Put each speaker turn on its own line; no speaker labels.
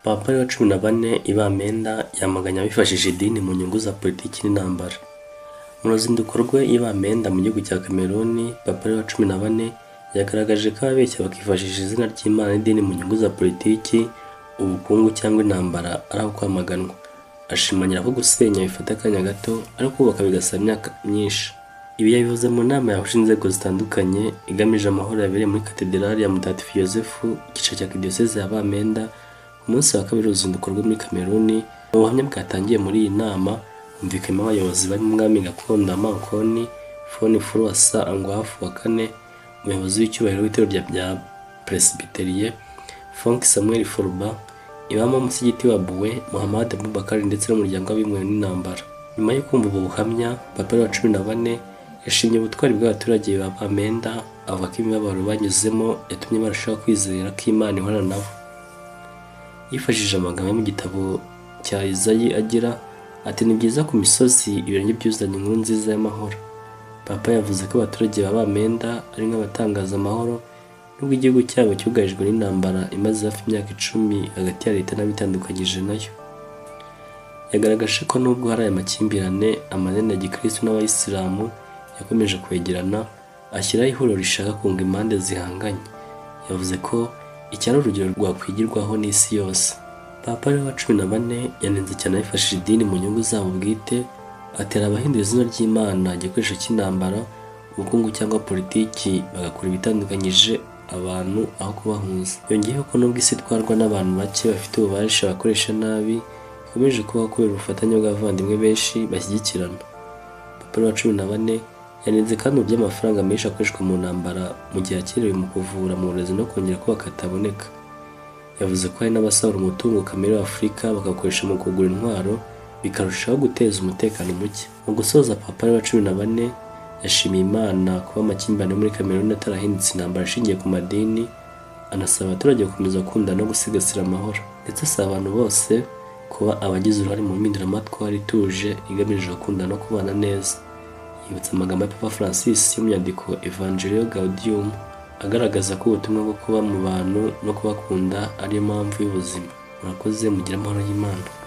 Papa Leo wa 14 i Bamenda yamaganye abifashishije idini mu nyungu za politiki n'intambara. Mu ruzinduko rwe i Bamenda mu gihugu cya Cameroon, Papa Leo wa 14 yagaragaje ko ababeshya bakifashisha izina ry'Imana n'idini mu nyungu za politiki, ubukungu cyangwa intambara ari aho kwamaganwa. Ashimangira ko gusenya bifata akanya gato ariko kubaka bigasaba imyaka myinshi. Ibi yabivuze mu nama yahuje inzego zitandukanye igamije amahoro yabereye muri Katedrali ya Mutagatifu Yosefu, igice cya Diyoseze ya Bamenda, umunsi wa kabiri w'uruzinduko rwe muri Cameroon. Mu buhamya bwatangiye muri iyi nama humvikanyemo abayobozi barimo Umwami Gakondo Amankoni Foni Furuwasa Angwafu wa kane, umuyobozi w'icyubahiro w'itorero rya Presbyteriye Frank Samuel Forba, Imam w'umusigiti wa Boué Muhammad Abubakar ndetse n'umuryango w'abimwe n'intambara. Nyuma yo kumva ubu buhamya, Papa Leo wa 14 yashimye ubutwari bw'abaturage ba Bamenda, avuga ko imibabaro banyuzemo yatumye barushaho kwizera ko Imana ihorana nabo. Yifashishije amagambo mu gitabo cya Izayi agira ati, ni byiza ku misozi ibirenge byuzanye inkuru nziza y'amahoro. Papa yavuze ko abaturage ba Bamenda ari nk'abatangaza amahoro nubwo igihugu cyabo cyugarijwe n'intambara imaze hafi imyaka 10 hagati ya leta n'abitandukanyije nayo. Yagaragaje ko nubwo hari aya makimbirane, amadini ya Gikristo n'Abayisilamu yakomeje kwegerana, ashyiraho ihuriro rishaka kunga impande zihanganye. Yavuze ko iki ari urugero rwakwigirwaho n'isi yose. Papa Leo wa 14 yanenze cyane abifashishije idini mu nyungu zabo bwite, atera abahindura izina ry'Imana igikoresho cy'intambara, ubukungu cyangwa politiki, bagakora ibitandukanyije abantu aho kubahuza. Yongeyeho ko nubwo isi itwarwa n'abantu bake bafite ububasha bakoresha nabi, ikomeje kubaho kubera ubufatanye bw'abavandimwe benshi bashyigikirana. Papa Leo wa 14 yanenze kandi uburyo amafaranga menshi akoreshwa mu ntambara mu gihe akenewe mu kuvura, mu burezi no kongera kubaka ataboneka. Yavuze ko hari n'abasahura umutungo kamere wa Afurika bagakoresha mu kugura intwaro, bikarushaho guteza umutekano muke. Mu gusoza, Papa Leo wa 14 yashimiye Imana kuba amakimbirane muri Cameroon atarahindutse intambara ishingiye ku madini, anasaba abaturage gukomeza gukunda no gusigasira amahoro, ndetse asaba abantu bose kuba abagize uruhare mu mpinduramatwara ituje igamije gukunda no kubana neza. Yibutsa amagambo ya Papa Francis yo mu nyandiko Evangelio Gaudium agaragaza ko ubutumwa bwo kuba mu bantu no kubakunda ariyo mpamvu y'ubuzima. Murakoze, mugire amahoro y'Imana.